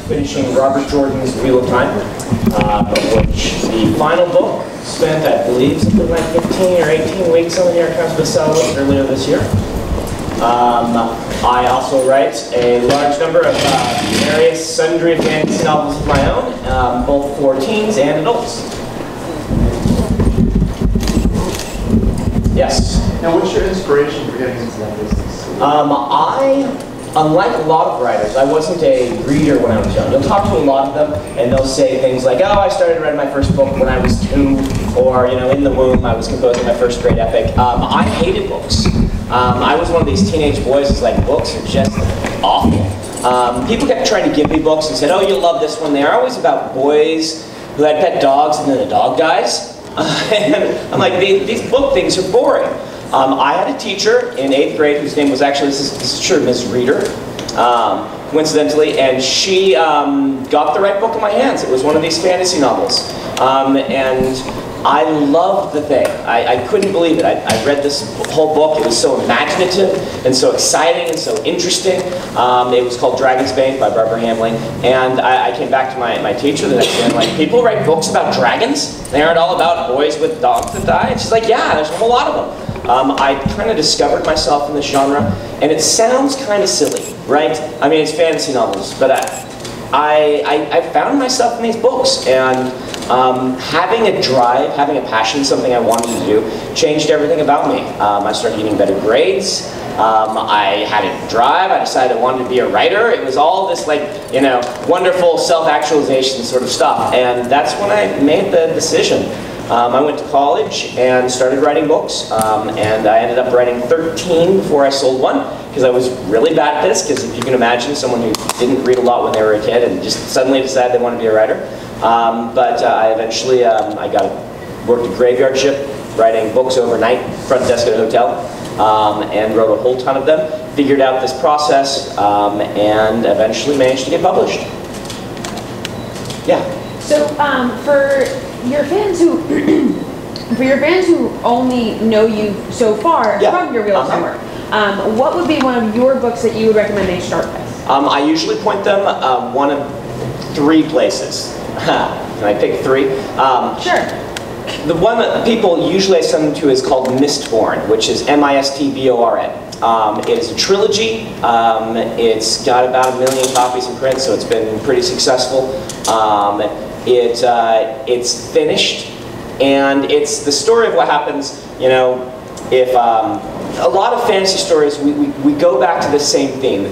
finishing Robert Jordan's Wheel of Time, of which the final book spent, I believe, something like 15 or 18 weeks on the New York Times bestseller list earlier this year. I also write a large number of various sundry fantasy novels of my own, both for teens and adults. Yes? Now, what's your inspiration for getting into that business? Unlike a lot of writers, I wasn't a reader when I was young. You'll talk to a lot of them, and they'll say things like, oh, I started writing my first book when I was 2, or, you know, in the womb, I was composing my first great epic. I hated books. I was one of these teenage boys who's like, books are just awful. People kept trying to give me books and said, oh, you'll love this one. They're always about boys who had pet dogs and then the dog dies. And I'm like, these book things are boring. I had a teacher in 8th grade whose name was actually, this is true, Miss Reader, coincidentally, and she got the right book in my hands. It was one of these fantasy novels. And I loved the thing. I couldn't believe it. I read this whole book. It was so imaginative and so exciting and so interesting. It was called Dragon's Bane by Barbara Hamlin. And I came back to my teacher the next day and I'm like, people write books about dragons? They aren't all about boys with dogs that die? And she's like, yeah, there's a whole lot of them. I kind of discovered myself in this genre, and it sounds kind of silly, right? I mean, it's fantasy novels, but I found myself in these books, and having a drive, having a passion, something I wanted to do, changed everything about me. I started getting better grades. I had a drive. I decided I wanted to be a writer. It was all this, like, you know, wonderful self-actualization sort of stuff, and that's when I made the decision. I went to college and started writing books, and I ended up writing 13 before I sold one, because I was really bad at this, because if you can imagine someone who didn't read a lot when they were a kid and just suddenly decided they wanted to be a writer. But I eventually, worked a graveyard shift, writing books overnight, front desk at a hotel, and wrote a whole ton of them, figured out this process, and eventually managed to get published. Yeah? So for your fans who only know you so far from your Wheel of Time work, what would be one of your books that you would recommend they start with? I usually point them one of 3 places. Can I pick 3? Sure. The one that people usually I send them to is called Mistborn, which is M-I-S-T-B-O-R-N. It is a trilogy. It's got about 1 million copies in print, so it's been pretty successful. It's finished, and it's the story of what happens, you know, if a lot of fantasy stories, we go back to the same theme,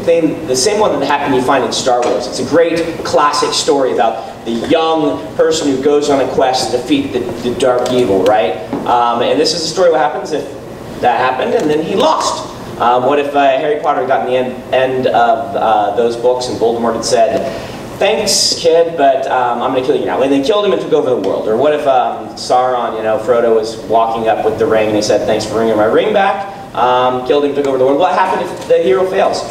the same one that happened you find in Star Wars. It's a great classic story about the young person who goes on a quest to defeat the dark evil, right? And this is the story of what happens if that happened and then he lost. What if Harry Potter got in the end of those books and Voldemort had said, thanks, kid, but I'm going to kill you now. And they killed him and took over the world. Or what if Sauron, you know, Frodo was walking up with the ring and he said, thanks for bringing my ring back. Killed him, took over the world. What happened if the hero fails?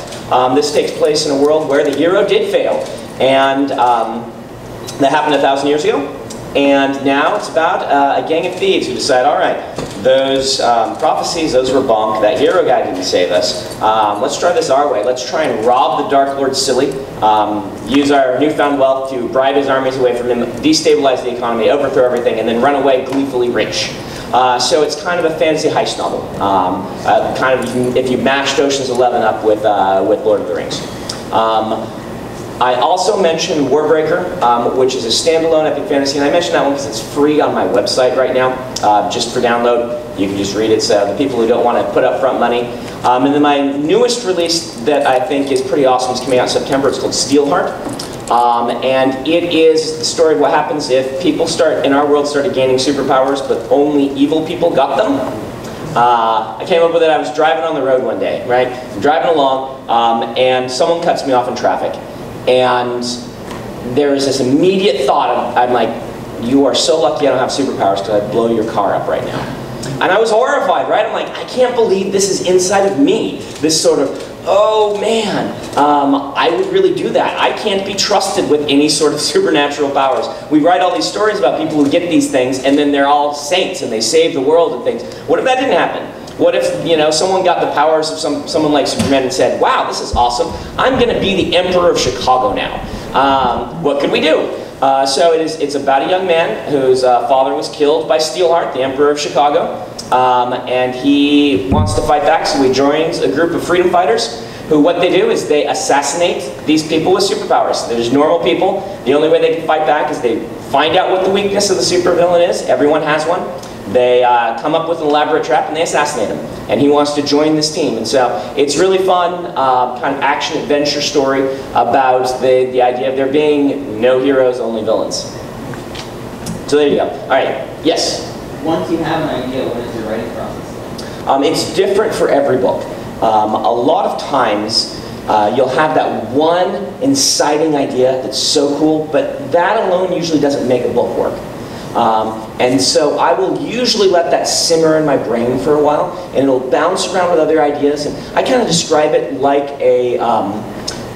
This takes place in a world where the hero did fail. And that happened 1,000 years ago. And now it's about a gang of thieves who decide, all right, those prophecies, those were bunk. That hero guy didn't save us. Let's try this our way. Let's try and rob the Dark Lord silly, use our newfound wealth to bribe his armies away from him, destabilize the economy, overthrow everything, and then run away gleefully rich. So it's kind of a fantasy heist novel. Kind of if you mashed Ocean's 11 up with Lord of the Rings. I also mentioned Warbreaker, which is a standalone epic fantasy, and I mentioned that one because it's free on my website right now, just for download. You can just read it, so the people who don't want to put up front money. And then my newest release that I think is pretty awesome is coming out in September. It's called Steelheart, and it is the story of what happens if people in our world started gaining superpowers, but only evil people got them. I came up with it. I was driving on the road one day, right? I'm driving along, and someone cuts me off in traffic. And there is this immediate thought, I'm like, you are so lucky I don't have superpowers because I'd blow your car up right now. And I was horrified, right? I'm like, I can't believe this is inside of me. This sort of, oh man, I would really do that. I can't be trusted with any sort of supernatural powers. We write all these stories about people who get these things and then they're all saints and they save the world and things. What if that didn't happen? What if, you know, someone got the powers of someone like Superman and said, wow, this is awesome. I'm going to be the Emperor of Chicago now. What could we do? So it's about a young man whose father was killed by Steelheart, the Emperor of Chicago, and he wants to fight back, so he joins a group of freedom fighters who, what they do is they assassinate these people with superpowers. They're just normal people. The only way they can fight back is they find out what the weakness of the supervillain is. Everyone has one. They come up with an elaborate trap and they assassinate him. And he wants to join this team. And so it's really fun, kind of action-adventure story about the idea of there being no heroes, only villains. So there you go. All right, yes? Once you have an idea, what is your writing process like? It's different for every book. A lot of times, you'll have that one inciting idea that's so cool, but that alone usually doesn't make a book work. And so I will usually let that simmer in my brain for a while, and it'll bounce around with other ideas. And I kind of describe it like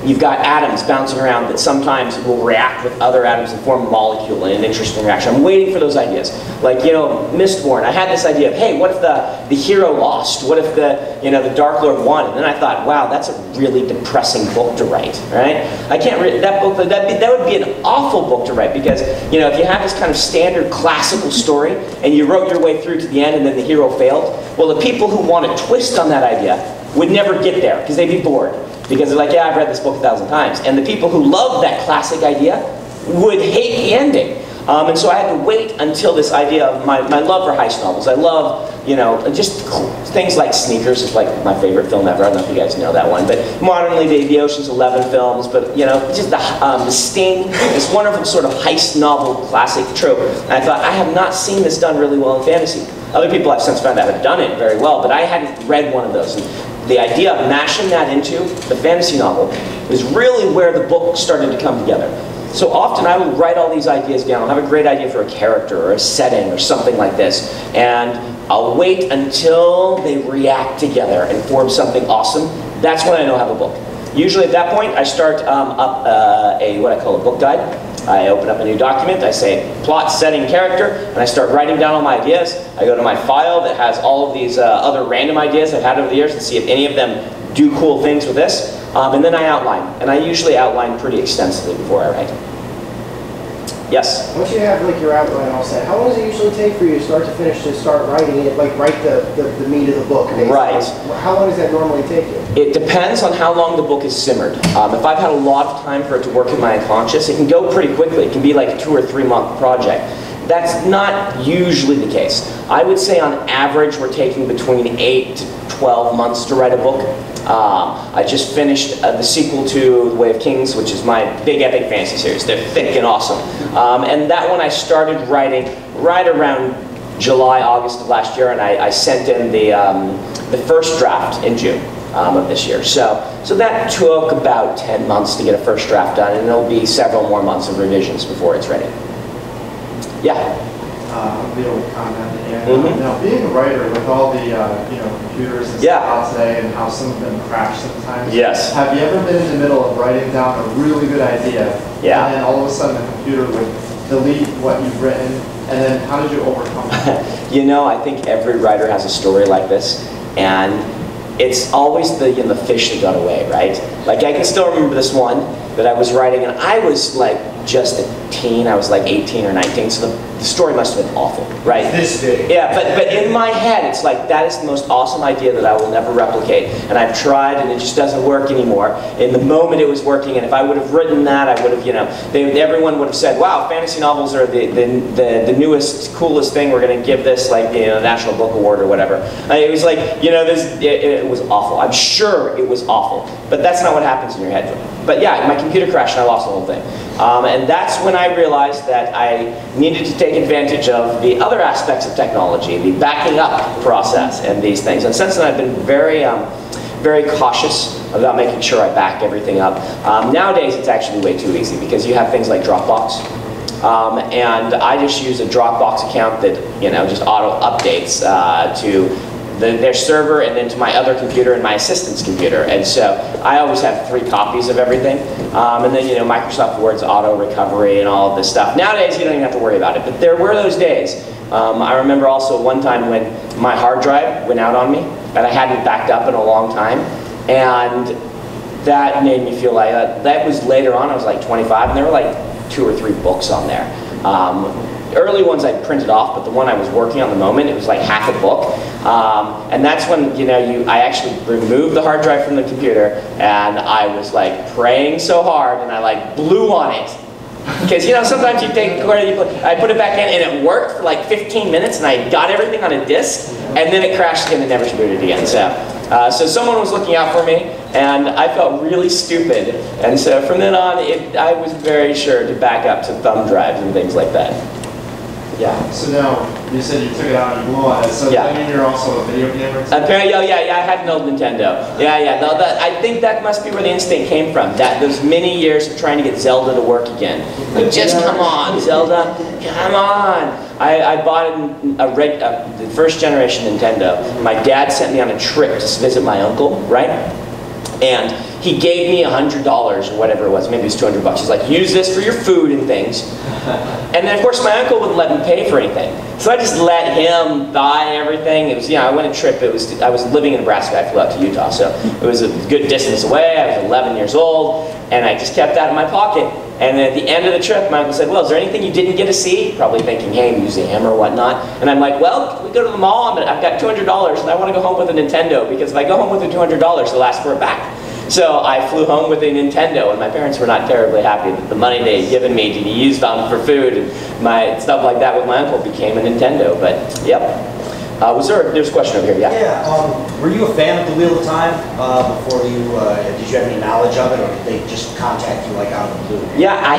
you've got atoms bouncing around that sometimes will react with other atoms and form a molecule in an interesting reaction. I'm waiting for those ideas. Like, you know, Mistborn, I had this idea of, hey, what if the hero lost? What if the Dark Lord won? And then I thought, wow, that's a really depressing book to write, right? I can't read that book. That would be an awful book to write because, you know, if you have this kind of standard classical story and you wrote your way through to the end and then the hero failed, well, the people who want a twist on that idea would never get there because they'd be bored. Because they're like, yeah, I've read this book 1,000 times. And the people who love that classic idea would hate the ending. And so I had to wait until this idea of my love for heist novels. I love, you know, just things like Sneakers is like my favorite film ever. I don't know if you guys know that one. But modernly, the Ocean's 11 films. But, you know, just the Sting, this wonderful sort of heist novel classic trope. And I thought, I have not seen this done really well in fantasy. Other people I've since found out have done it very well, but I hadn't read one of those. And the idea of mashing that into the fantasy novel is really where the book started to come together. So often I will write all these ideas down. I'll have a great idea for a character or a setting or something like this, and I'll wait until they react together and form something awesome. That's when I know I have a book. Usually at that point, I start up what I call a book guide. I open up a new document, I say plot, setting, character, and I start writing down all my ideas. I go to my file that has all of these other random ideas I've had over the years and see if any of them do cool things with this. And then I outline. And I usually outline pretty extensively before I write. Yes? Once you have like your outline all set, how long does it usually take for you to start to finish to start writing it, like write the meat of the book? Basically? Right. How long does that normally take you? It depends on how long the book is simmered. If I've had a lot of time for it to work in my unconscious, it can go pretty quickly. It can be like a 2 or 3 month project. That's not usually the case. I would say on average we're taking between 8 to 12 months to write a book. I just finished the sequel to The Way of Kings, which is my big epic fantasy series. They're thick and awesome. And that one I started writing right around July, August of last year, and I sent in the first draft in June of this year. So that took about 10 months to get a first draft done, and there'll be several more months of revisions before it's ready. Yeah? I'll be able to comment again. Now, being a writer with all the computers and stuff out today and how some of them crash sometimes. Yes. Have you ever been in the middle of writing down a really good idea? Yeah. And then all of a sudden the computer would delete what you've written, and then how did you overcome that? You know, I think every writer has a story like this, and it's always the fish that got away, right? Like I can still remember this one that I was writing, and I was like just a teen. I was like 18 or 19, so the story must have been awful, right? This big. Yeah, but in my head, it's like that is the most awesome idea that I will never replicate, and I've tried, and it just doesn't work anymore. In the moment, it was working, and if I would have written that, I would have, everyone would have said, "Wow, fantasy novels are the newest, coolest thing. We're going to give this like National Book Award or whatever." It was like it was awful. I'm sure it was awful, but that's not what happens in your head. But yeah, my computer crashed, and I lost the whole thing. And that's when I realized that I needed to take advantage of the other aspects of technology, the backing up process and these things. And since then I've been very, very cautious about making sure I back everything up. Nowadays it's actually way too easy because you have things like Dropbox. And I just use a Dropbox account that just auto updates to their server and then to my other computer and my assistant's computer. And so I always have 3 copies of everything. And then Microsoft Word's auto recovery and all of this stuff. Nowadays you don't even have to worry about it, but there were those days. I remember also one time when my hard drive went out on me and I hadn't backed up in a long time. And that made me feel like, that was later on, I was like 25, and there were like 2 or 3 books on there. Early ones I printed off, but the one I was working on the moment, it was like half a book. And that's when, you know, I actually removed the hard drive from the computer, and I was like praying so hard, and I like blew on it. Because, you know, sometimes you take, I put it back in, and it worked for like 15 minutes, and I got everything on a disc, and then it crashed again and never booted again. So someone was looking out for me, and I felt really stupid. And so from then on, I was very sure to back up to thumb drives and things like that. Yeah. So now, you said you took it out and you blew on it. So I mean, you're also a video gamer? Apparently, yeah, I had an old Nintendo. Yeah. No, I think that must be where the instinct came from. Those many years of trying to get Zelda to work again. Like, just come on, Zelda, come on. I bought the first generation Nintendo. My dad sent me on a trip to visit my uncle, right? And he gave me $100 or whatever it was, maybe it was 200 bucks. He's like, use this for your food and things. And then of course my uncle wouldn't let me pay for anything. So I just let him buy everything. It was, I went on a trip, I was living in Nebraska, I flew out to Utah, so it was a good distance away. I was 11 years old, and I just kept that in my pocket. And then at the end of the trip, my uncle said, well, is there anything you didn't get to see? Probably thinking, hey, museum or whatnot. And I'm like, well, we go to the mall, I've got $200, and I want to go home with a Nintendo, because if I go home with the $200, they'll ask for it back. So I flew home with a Nintendo, and my parents were not terribly happy that the money they had given me to be used on for food and my stuff like that with my uncle became a Nintendo. But yep. There's a question over here, yeah. Yeah, were you a fan of the Wheel of Time before you, did you have any knowledge of it, or did they just contact you like out of the blue? Yeah, I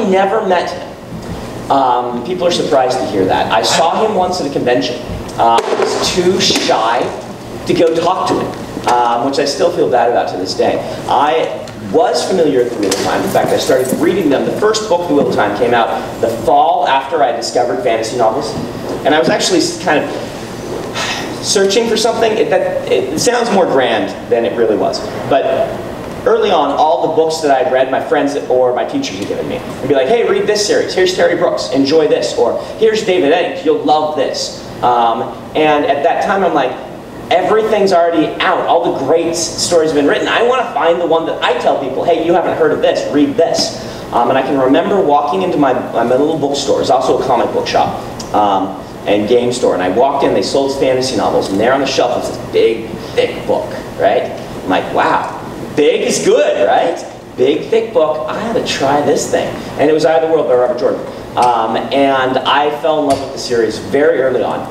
never met him. People are surprised to hear that. I saw him once at a convention. I was too shy to go talk to him, which I still feel bad about to this day. I was familiar with the Wheel of Time. In fact, I started reading them. The first book, The Wheel of Time, came out the fall after I discovered fantasy novels. And I was actually kind of searching for something. It sounds more grand than it really was. But early on, all the books that I'd read, my friends or my teachers had given me, would be like, hey, read this series. Here's Terry Brooks. Enjoy this. Or here's David Eddings. You'll love this. And at that time, I'm like, everything's already out. All the great stories have been written. I want to find the one that I tell people, hey, you haven't heard of this, read this. And I can remember walking into my little bookstore. It's also a comic book shop and game store. And I walked in, they sold fantasy novels, and there on the shelf was this big, thick book, right? I'm like, wow, big is good, right? Big, thick book. I had to try this thing. And it was Eye of the World by Robert Jordan. And I fell in love with the series very early on.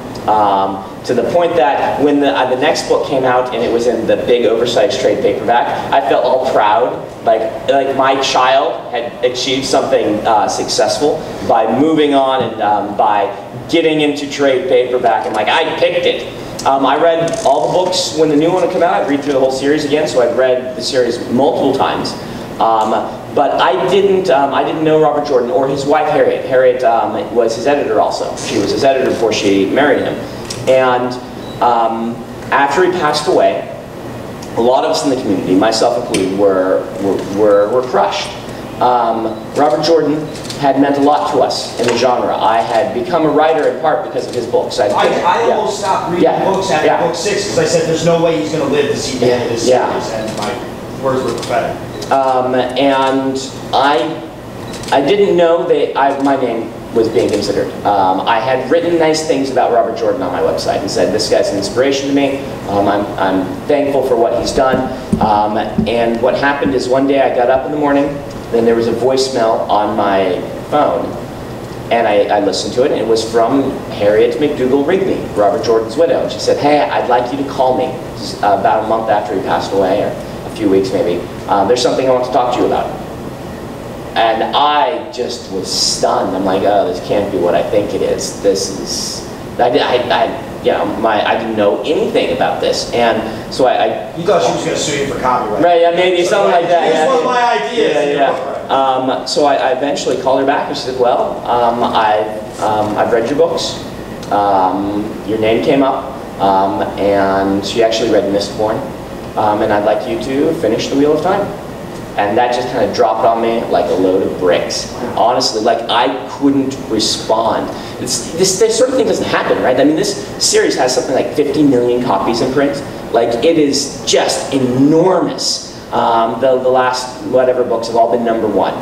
To the point that when the next book came out and it was in the big oversized trade paperback, I felt all proud, like my child had achieved something successful by moving on and by getting into trade paperback, and like I picked it. I read all the books when the new one would come out. I'd read through the whole series again, so I'd read the series multiple times. But I didn't know Robert Jordan or his wife Harriet. Harriet was his editor also. She was his editor before she married him. And after he passed away, a lot of us in the community, myself included, were crushed. Robert Jordan had meant a lot to us in the genre. I had become a writer in part because of his books. I almost stopped reading books after book 6 because I said there's no way he's going to live to see the end of this series, and my words were prophetic. And I didn't know that my name was being considered. I had written nice things about Robert Jordan on my website and said, this guy's an inspiration to me. I'm thankful for what he's done. And what happened is one day I got up in the morning, then there was a voicemail on my phone, and I listened to it, and it was from Harriet McDougall Rigney, Robert Jordan's widow. And she said, hey, I'd like you to call me about a month after he passed away, or a few weeks maybe. There's something I want to talk to you about. And I just was stunned. I'm like, oh, this can't be what I think it is. This is, I didn't know anything about this. And so You thought she was going to sue you for copyright. Right, yeah, maybe something like that. Here's one of my ideas. Yeah. So I eventually called her back and she said, well, I've read your books. Your name came up. And she actually read Mistborn. And I'd like you to finish The Wheel of Time. And that just kind of dropped on me like a load of bricks. Honestly, like I couldn't respond. This sort of thing doesn't happen, right? I mean, this series has something like 50 million copies in print. Like, it is just enormous. The last whatever books have all been #1.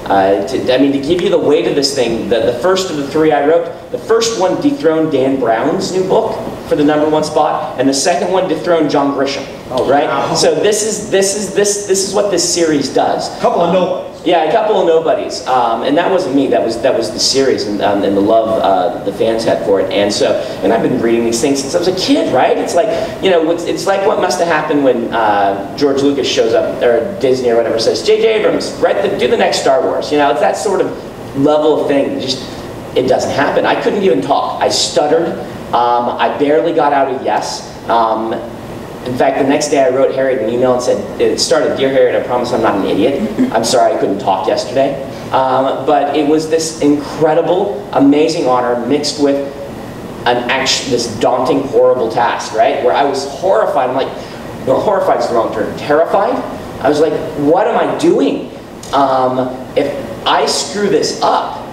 I mean, to give you the weight of this thing, the first of the 3 I wrote, the first one dethroned Dan Brown's new book for the #1 spot, and the second one dethroned John Grisham. Oh, right? Wow. So this is what this series does. A couple of nobodies. Yeah, a couple of nobodies, and that wasn't me. That was the series and the love the fans had for it. And I've been reading these things since I was a kid, right? It's like, you know, it's like what must have happened when George Lucas shows up, or Disney or whatever, says, J.J. Abrams, do the next Star Wars. You know, it's that sort of level of thing. It doesn't happen. I couldn't even talk. I stuttered. I barely got out a yes. In fact, the next day I wrote Harriet an email and said, it started, "Dear Harriet, I promise I'm not an idiot. I'm sorry I couldn't talk yesterday." But it was this incredible, amazing honor mixed with this daunting, horrible task, right? Where I was horrified. I'm like, well, horrified is the wrong term. Terrified? I was like, what am I doing? If I screw this up,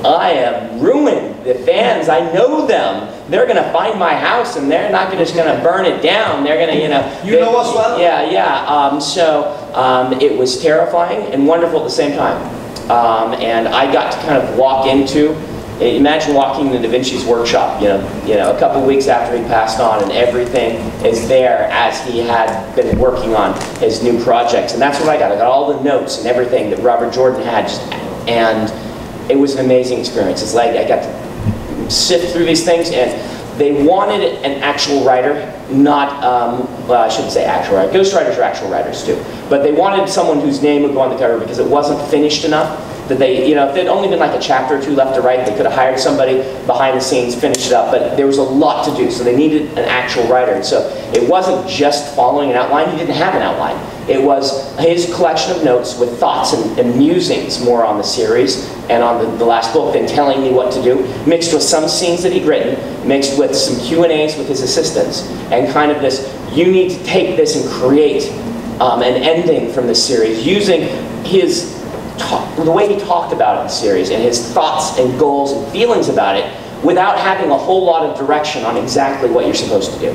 I am ruined. The fans, I know them. They're going to find my house, and they're not just going to burn it down. They're going to, you know. You know us well? Yeah, yeah. It was terrifying and wonderful at the same time. And I got to kind of walk into, imagine walking into Da Vinci's workshop, you know, a couple weeks after he passed on, and everything is there as he had been working on his new projects. And that's what I got. I got all the notes and everything that Robert Jordan had, and it was an amazing experience. It's like I got to sift through these things, and they wanted an actual writer, not, well, I shouldn't say actual writer. Ghostwriters are actual writers too. But they wanted someone whose name would go on the cover because it wasn't finished enough. That they, you know, if there'd only been like a chapter or 2 left to write, they could have hired somebody behind the scenes, finished it up, but there was a lot to do, so they needed an actual writer. And so it wasn't just following an outline. He didn't have an outline. It was his collection of notes with thoughts and musings more on the series and on the last book than telling me what to do, mixed with some scenes that he'd written, mixed with some Q&As with his assistants, and kind of this, you need to take this and create an ending from this series using the way he talked about it in the series, and his thoughts and goals and feelings about it, without having a whole lot of direction on exactly what you're supposed to do.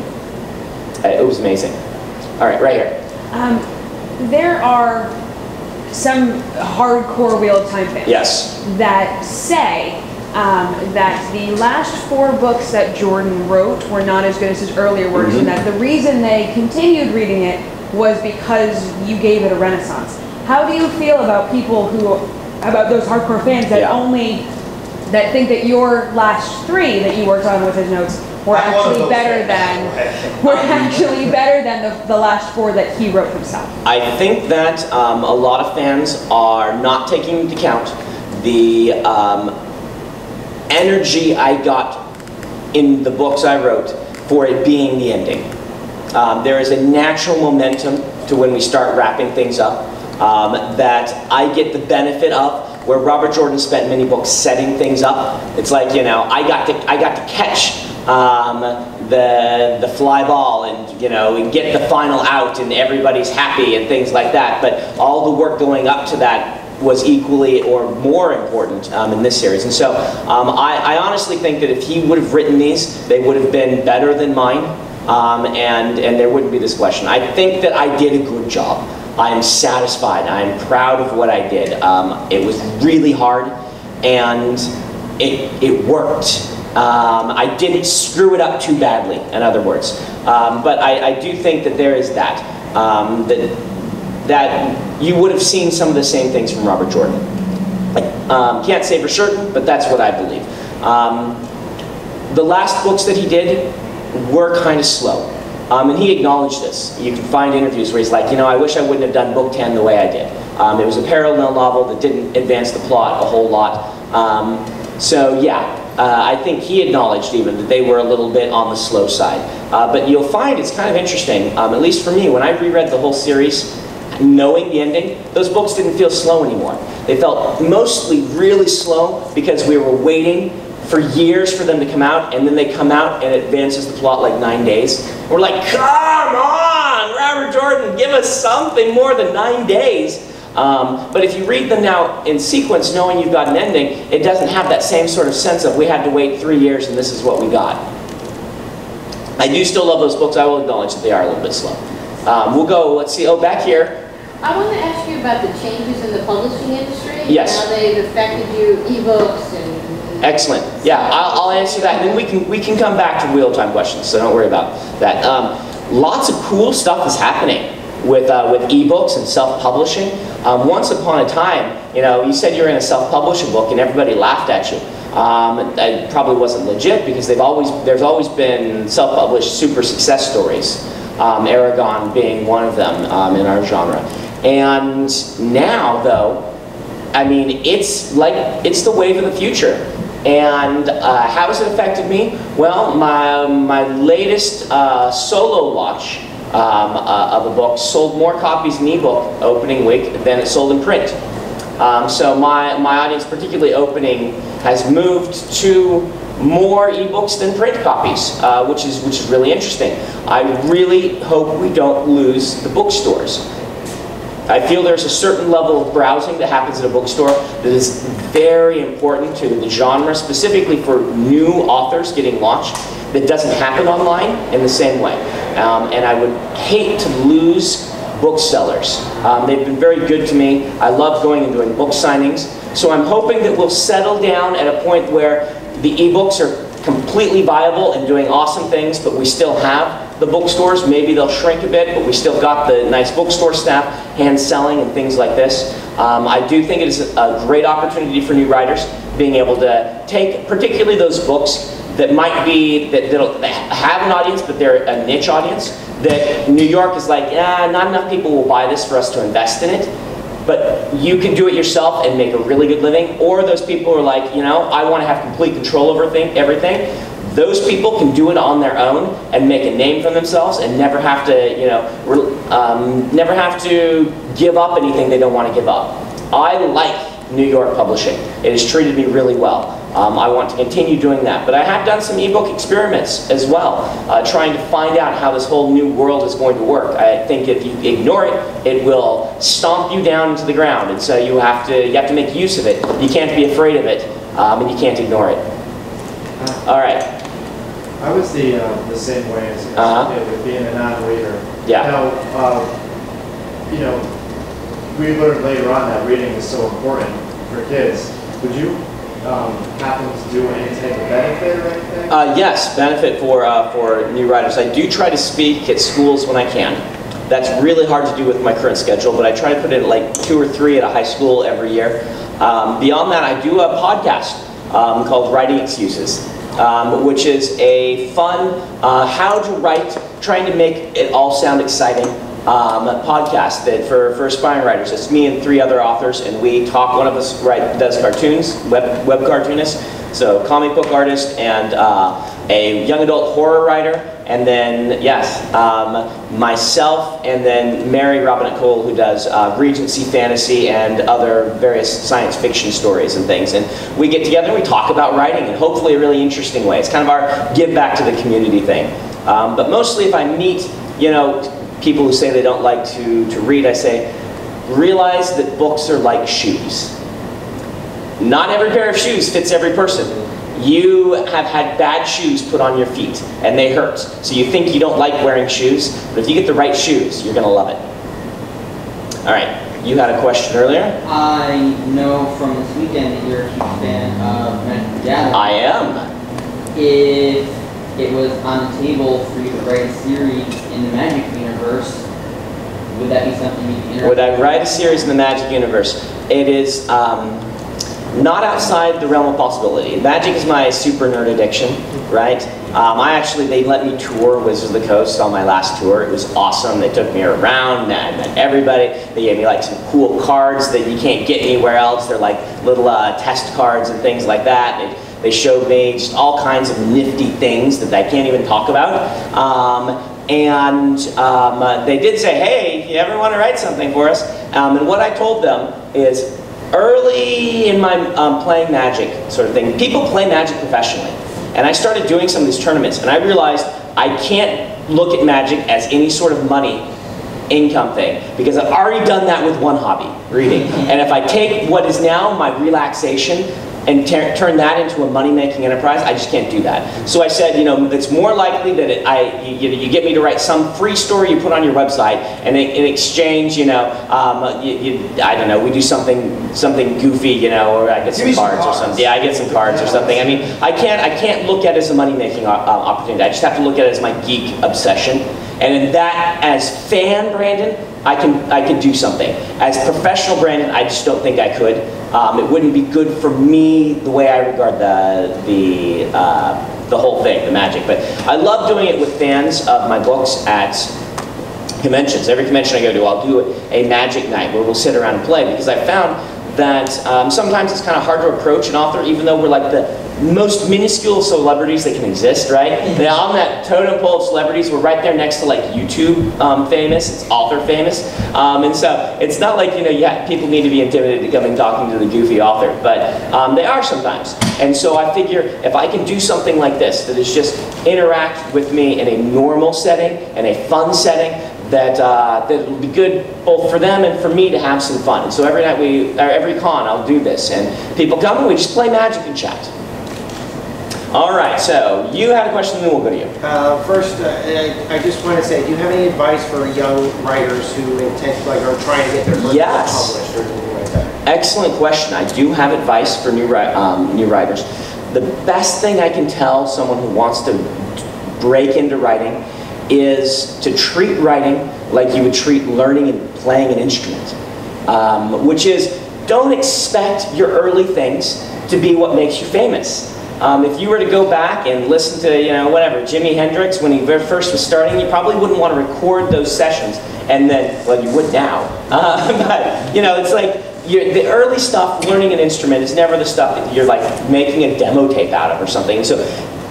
It was amazing. All right, right here. There are some hardcore Wheel-of-Time fans, yes, that say that the last 4 books that Jordan wrote were not as good as his earlier works, and that the reason they continued reading it was because you gave it a renaissance. How do you feel about people about those hardcore fans that that think that your last 3 that you worked on with his notes were actually better than the last 4 that he wrote himself? I think that a lot of fans are not taking into account the energy I got in the books I wrote for it being the ending. There is a natural momentum to when we start wrapping things up. That I get the benefit of, where Robert Jordan spent many books setting things up. It's like, you know, I got to catch the fly ball, and, you know, and get the final out, and everybody's happy and things like that. But all the work going up to that was equally or more important in this series. And so I honestly think that if he would have written these, they would have been better than mine, and there wouldn't be this question. I think that I did a good job. I am satisfied. I am proud of what I did. It was really hard, and it worked. I didn't screw it up too badly, in other words. But I do think that there is that. That you would have seen some of the same things from Robert Jordan. Can't say for certain, but that's what I believe. The last books that he did were kind of slow. And he acknowledged this. You can find interviews where he's like, you know, I wish I wouldn't have done book 10 the way I did. It was a parallel novel that didn't advance the plot a whole lot. So yeah, I think he acknowledged even that they were a little bit on the slow side. But you'll find it's kind of interesting, at least for me, when I reread the whole series, knowing the ending, those books didn't feel slow anymore. They felt mostly really slow because we were waiting for years for them to come out, and then they come out and it advances the plot like 9 days. We're like, come on, Robert Jordan, give us something more than 9 days. But if you read them now in sequence, knowing you've got an ending, it doesn't have that same sort of sense of we had to wait 3 years and this is what we got. I do still love those books. I will acknowledge that they are a little bit slow. We'll go, let's see, oh, back here. I want to ask you about the changes in the publishing industry. Yes. How they've affected you, ebooks and... Excellent. Yeah, I'll answer that, and then we can come back to real-time questions, so don't worry about that. Lots of cool stuff is happening with ebooks and self-publishing. Once upon a time, you know, you said you were in a self-publishing book and everybody laughed at you. It probably wasn't legit because there's always been self-published super success stories. Aragon being one of them in our genre. And now, though, I mean, it's the wave of the future. And how has it affected me? Well, my latest solo launch of a book sold more copies in ebook opening week than it sold in print. So my audience, particularly opening, has moved to more ebooks than print copies, which is really interesting. I really hope we don't lose the bookstores. I feel there's a certain level of browsing that happens at a bookstore that is very important to the genre, specifically for new authors getting launched, that doesn't happen online in the same way. And I would hate to lose booksellers. They've been very good to me. I love going and doing book signings. So I'm hoping that we'll settle down at a point where the ebooks are completely viable and doing awesome things, but we still have the bookstores. Maybe they'll shrink a bit, but we still got the nice bookstore staff, hand selling and things like this. I do think it is a great opportunity for new writers, being able to take particularly those books that might be, that have an audience, but they're a niche audience, that New York is like, not enough people will buy this for us to invest in it. But you can do it yourself and make a really good living. Or those people are like, you know, I want to have complete control over everything. Those people can do it on their own and make a name for themselves and never have to, you know, never have to give up anything they don't want to give up. I like New York publishing. It has treated me really well. I want to continue doing that. But I have done some ebook experiments as well, trying to find out how this whole new world is going to work. I think if you ignore it, it will stomp you down into the ground. And so you have to make use of it. You can't be afraid of it, and you can't ignore it. All right. I was the same way as a kid with being a non-reader. Yeah. You know, we learned later on that reading is so important for kids. Would you happen to do any type of benefit or anything? Yes, benefit for new writers. I do try to speak at schools when I can. That's really hard to do with my current schedule, but I try to put in like 2 or 3 at a high school every year. Beyond that, I do a podcast called Writing Excuses, which is a fun, how to write, trying to make it all sound exciting. Podcast that for aspiring writers. It's me and 3 other authors, and we talk. One of us does cartoons, web cartoonist, so comic book artist, and a young adult horror writer, and then myself, and then Mary Robinette Cole, who does Regency fantasy and other various science fiction stories and things. And we get together and we talk about writing in hopefully a really interesting way. It's kind of our give back to the community thing. But mostly, if I meet, you know, people who say they don't like to read, I say, realize that books are like shoes. Not every pair of shoes fits every person. You have had bad shoes put on your feet, and they hurt. So you think you don't like wearing shoes, but if you get the right shoes, you're going to love it. All right, you had a question earlier? I know from this weekend that you're a huge fan of Magic the Gathering. I am. If it was on the table for you to write a series in the Magic universe, would that be something you'd be interested in? Would I write a series in the Magic universe? It is not outside the realm of possibility. Magic is my super nerd addiction, right? They let me tour Wizards of the Coast on my last tour. It was awesome. They took me around, I met everybody. They gave me like some cool cards that you can't get anywhere else. They're like little test cards and things like that. They showed me just all kinds of nifty things that I can't even talk about. They did say, hey, if you ever want to write something for us. And what I told them is, early in my playing Magic sort of thing, people play Magic professionally. And I started doing some of these tournaments, and I realized I can't look at Magic as any sort of money income thing, because I've already done that with one hobby, reading. And if I take what is now my relaxation and turn that into a money-making enterprise, I just can't do that. So I said, you know, it's more likely that you get me to write some free story you put on your website, and in exchange, you know, I don't know, we do something goofy, you know, or I get some cards or something. Yeah, I get some cards or something. I mean, I can't look at it as a money-making opportunity. I just have to look at it as my geek obsession. And in that, as fan Brandon, I can do something. As professional Brandon, I just don't think I could. It wouldn't be good for me the way I regard the whole thing, the magic. But I love doing it with fans of my books at conventions. Every convention I go to, I'll do a magic night where we'll sit around and play, because I found that sometimes it's kind of hard to approach an author, even though we're like the most minuscule celebrities that can exist, right? And on that totem pole of celebrities, we're right there next to like YouTube famous, it's author famous. And so it's not like, you know, people need to be intimidated to come and talking to the goofy author, but they are sometimes. And so I figure if I can do something like this, that is just interact with me in a normal setting, in a fun setting, that will be good both for them and for me to have some fun. And so every night every con, I'll do this, and people come and we just play magic and chat. All right, so you had a question, then we'll go to you. First, I just want to say, do you have any advice for young writers who are trying to get their first book published or anything like that? Excellent question. I do have advice for new writers. The best thing I can tell someone who wants to break into writing is to treat writing like you would treat learning and playing an instrument, which is, don't expect your early things to be what makes you famous. If you were to go back and listen to, you know, whatever, Jimi Hendrix, when he first was starting, you probably wouldn't want to record those sessions, and then, well, you would now. But, you know, it's like, the early stuff, learning an instrument, is never the stuff that you're like making a demo tape out of or something. And so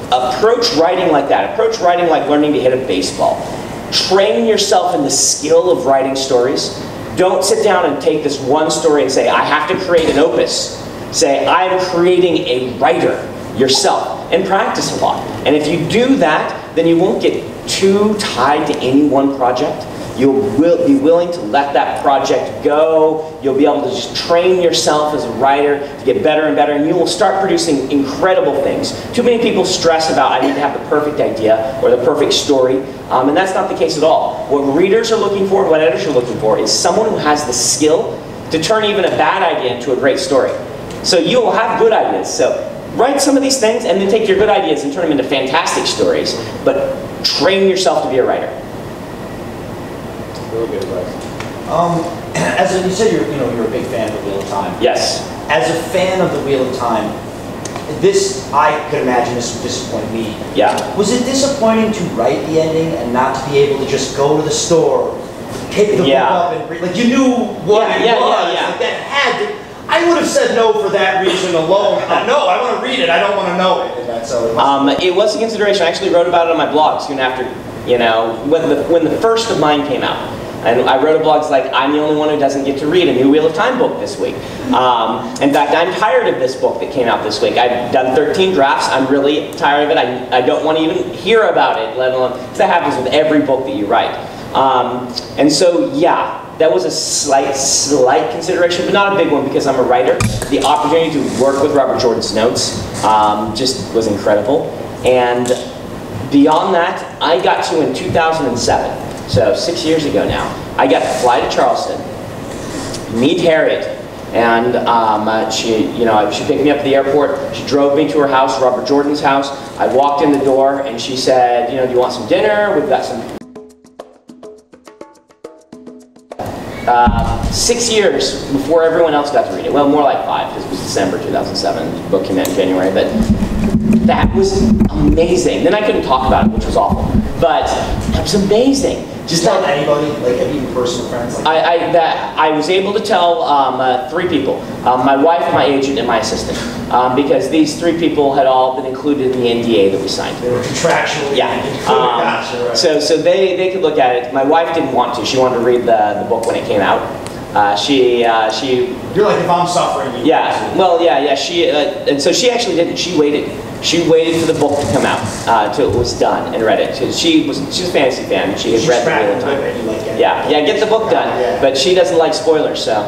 approach writing like that. Approach writing like learning to hit a baseball. Train yourself in the skill of writing stories. Don't sit down and take this one story and say, I have to create an opus. Say, I'm creating a writer yourself, and practice a lot. And if you do that, then you won't get too tied to any one project. You'll be willing to let that project go. You'll be able to just train yourself as a writer to get better and better, and you will start producing incredible things. Too many people stress about, I need to have the perfect idea or the perfect story, and that's not the case at all. What readers are looking for, what editors are looking for, is someone who has the skill to turn even a bad idea into a great story. So you will have good ideas. So write some of these things and then take your good ideas and turn them into fantastic stories, but train yourself to be a writer. Really good advice. As you said, you're a big fan of the Wheel of Time. Yes. As a fan of the Wheel of Time, I could imagine this would disappoint me. Yeah. Was it disappointing to write the ending and not to be able to just go to the store, pick the book up, and read? Like, you knew what it was. Like, that had to. I would have said no for that reason alone. No, I want to read it. I don't want to know it. And that's so it was a consideration. I actually wrote about it on my blog soon after, you know, when the first of mine came out. And I wrote a blog like, I'm the only one who doesn't get to read a new Wheel of Time book this week. In fact, I'm tired of this book that came out this week. I've done 13 drafts. I'm really tired of it. I don't want to even hear about it, let alone, because that happens with every book that you write. And so, yeah, that was a slight consideration, but not a big one because I'm a writer. The opportunity to work with Robert Jordan's notes just was incredible. And beyond that, I got to, in 2007, so 6 years ago now, I got to fly to Charleston, meet Harriet, and she picked me up at the airport. She drove me to her house, Robert Jordan's house. I walked in the door, and she said, do you want some dinner? We've got some. 6 years before everyone else got to read it. Well, more like 5, because it was December 2007. The book came out in January, but that was amazing. Then I couldn't talk about it, which was awful. But it was amazing. Just tell anybody, like even personal friends? Like I was able to tell 3 people. My wife, my agent, and my assistant. Because these 3 people had all been included in the NDA that we signed. They were contractually included. Gotcha, right. So they could look at it. My wife didn't want to. She wanted to read the book when it came out. You're like, if I'm suffering, you. Yeah. Well, yeah. And so she actually didn't. She waited She waited for the book to come out till it was done and read it. She's a fantasy fan. She had read the Wheel of Time. Yeah, get the book done. But she doesn't like spoilers, so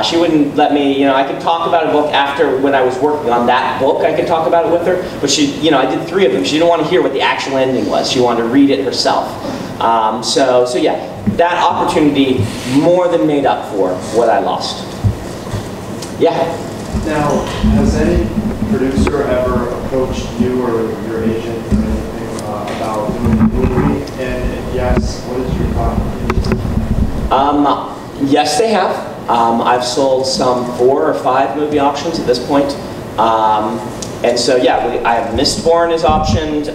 she wouldn't let me. I could talk about a book after when I was working on that book. I could talk about it with her, but I did 3 of them. She didn't want to hear what the actual ending was. She wanted to read it herself. So yeah, that opportunity more than made up for what I lost. Yeah. Now, has any producer ever approached you or your agent or anything about doing a movie? And if yes, what is your thought? Yes, they have. I've sold some 4 or 5 movie options at this point. And so, yeah, I have Mistborn is optioned.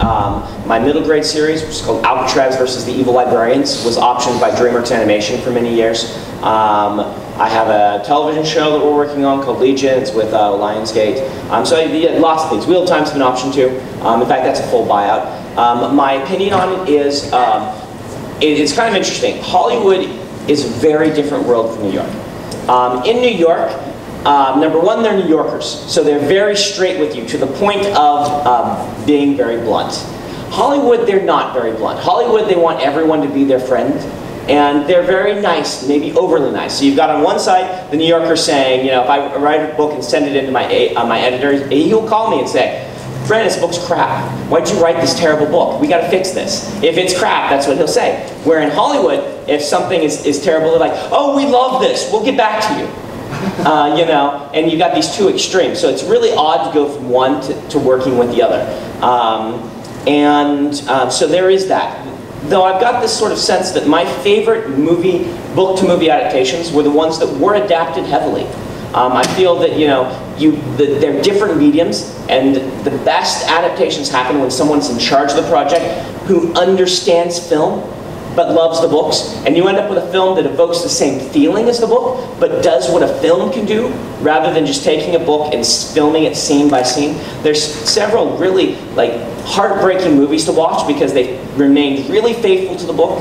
My middle grade series, which is called Alcatraz versus the Evil Librarians, was optioned by DreamWorks Animation for many years. I have a television show that we're working on called Legion. It's with Lionsgate. So yeah, lots of things. Wheel of Time's been optioned too. In fact, that's a full buyout. My opinion on it is, it's kind of interesting. Hollywood is a very different world from New York. In New York, number one, they're New Yorkers, so they're very straight with you to the point of being very blunt. Hollywood, they're not very blunt. Hollywood, they want everyone to be their friend, and they're very nice, maybe overly nice. So you've got on one side the New Yorker saying, if I write a book and send it into my editor, he'll call me and say, Brandon, this book's crap. Why'd you write this terrible book? We got to fix this. If it's crap, that's what he'll say. Where in Hollywood, if something is terrible, they're like, oh, we love this. We'll get back to you. And you got these 2 extremes. So it's really odd to go from one to working with the other. So there is that. Though I've got this sort of sense that my favorite book-to-movie adaptations were the ones that were adapted heavily. I feel that they're different mediums, and the best adaptations happen when someone's in charge of the project who understands film but loves the books, and you end up with a film that evokes the same feeling as the book, but does what a film can do, rather than just taking a book and filming it scene by scene. There's several really heartbreaking movies to watch because they remained really faithful to the book,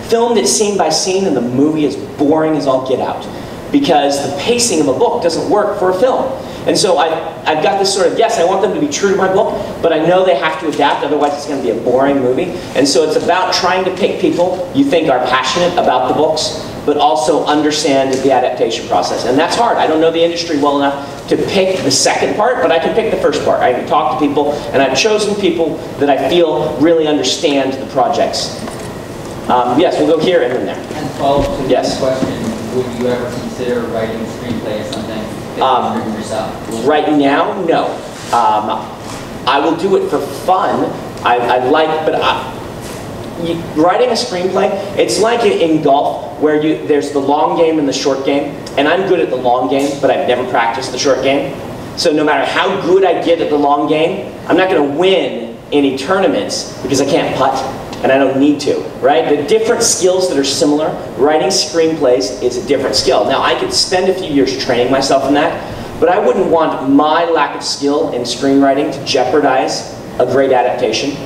filmed it scene by scene, and the movie is boring as all get out, because the pacing of a book doesn't work for a film. And so I've got this sort of, yes, I want them to be true to my book, but I know they have to adapt, otherwise it's going to be a boring movie. And so it's about trying to pick people you think are passionate about the books, but also understand the adaptation process. And that's hard. I don't know the industry well enough to pick the second part, but I can pick the first part. I can talk to people, and I've chosen people that I feel really understand the projects. Yes, we'll go here and then there. And follow up to this question, would you ever consider writing a screenplay or something that you've written yourself? Right now, no. I will do it for fun. Writing a screenplay, it's like in golf, where there's the long game and the short game, and I'm good at the long game, but I've never practiced the short game. So no matter how good I get at the long game, I'm not going to win any tournaments because I can't putt. And I don't need to, right? The different skills that are similar, writing screenplays is a different skill. Now, I could spend a few years training myself in that, but I wouldn't want my lack of skill in screenwriting to jeopardize a great adaptation.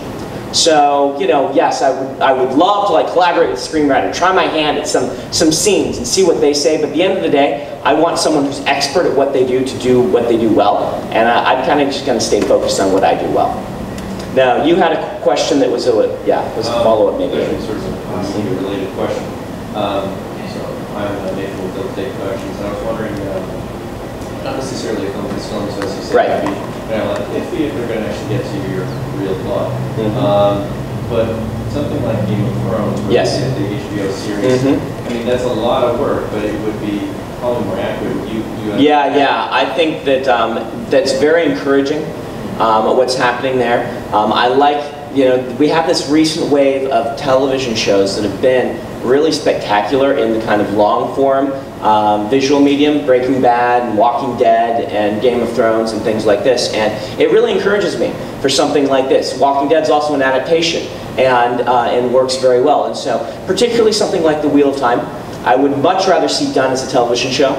So, yes, I would love to collaborate with a screenwriter, try my hand at some scenes and see what they say, but at the end of the day, I want someone who's expert at what they do what they do well, and I'm kind of just going to stay focused on what I do well. Now, you had a question that was a follow-up maybe. Sort of a related question. So I'm Nathan with Double Take Productions, and I was wondering, not necessarily a film, as you said, right. If they're going to actually get to your real plot. But something like Game of Thrones, or yes. the HBO series, I mean, that's a lot of work, but it would be probably more accurate. Yeah, I think that that's very encouraging. What's happening there. I like, we have this recent wave of television shows that have been really spectacular in the kind of long form visual medium, Breaking Bad and Walking Dead and Game of Thrones and things like this. And it really encourages me for something like this. Walking Dead is also an adaptation and works very well. And so particularly something like The Wheel of Time, I would much rather see done as a television show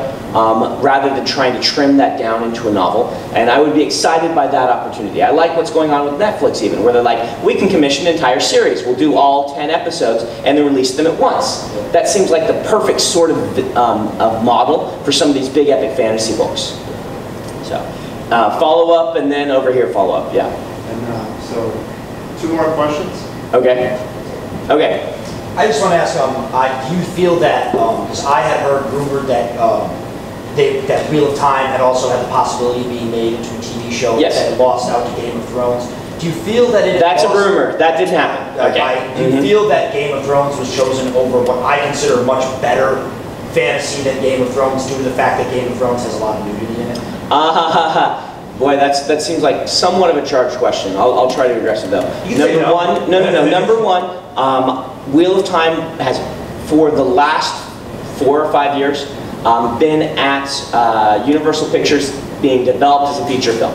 rather than trying to trim that down into a novel. And I would be excited by that opportunity. I like what's going on with Netflix even, where they're like, we can commission an entire series. We'll do all 10 episodes and then release them at once. That seems like the perfect sort of model for some of these big epic fantasy books. So, Follow up, and then over here follow up. Yeah. And so, 2 more questions. Okay. Okay. I just want to ask, do you feel that, because I had heard rumored that that Wheel of Time had also had the possibility of being made into a TV show Yes. that lost out to Game of Thrones. Do you feel that it That's a rumor. That didn't happen. Okay. Do you feel that Game of Thrones was chosen over what I consider much better fantasy than Game of Thrones due to the fact that Game of Thrones has a lot of nudity in it? Boy, that seems like somewhat of a charged question. I'll try to address it though. Number one, no. Number one, Wheel of Time has, for the last 4 or 5 years, been at Universal Pictures being developed as a feature film.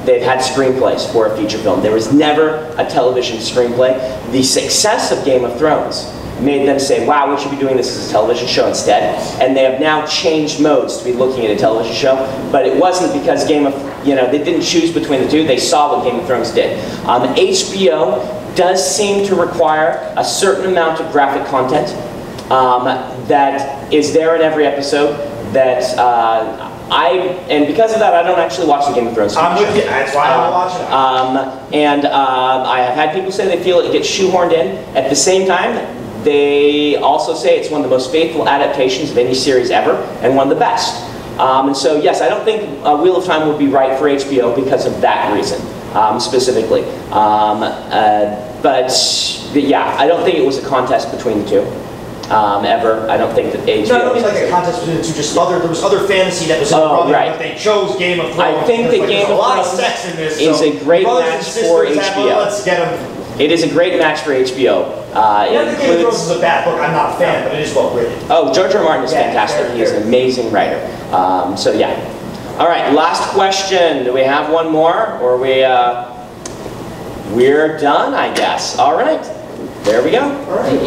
They've had screenplays for a feature film. There was never a television screenplay. The success of Game of Thrones made them say, wow, we should be doing this as a television show instead. And they have now changed modes to be looking at a television show. But it wasn't because they didn't choose between the two. They saw what Game of Thrones did. HBO does seem to require a certain amount of graphic content that is there in every episode that and because of that, I don't actually watch the Game of Thrones. I'm with you. That's why I'm watching it. I have had people say they feel it gets shoehorned in. At the same time, they also say it's one of the most faithful adaptations of any series ever, and one of the best. And so, yes, I don't think Wheel of Time would be right for HBO because of that reason, specifically. But yeah, I don't think it was a contest between the two. Ever. I don't think that HBO... No, I don't mean like a contest between the two, just there was other fantasy that was in the running, but they chose Game of Thrones. I think that Game of Thrones is a great match for HBO. Let's get them. It is a great match for HBO. The Game of Thrones is a bad book. I'm not a fan, but it is well written. Oh, George R. Martin is fantastic. He is an amazing writer. So yeah. All right, last question. Do we have one more, or we're done? I guess. All right. There we go. All right.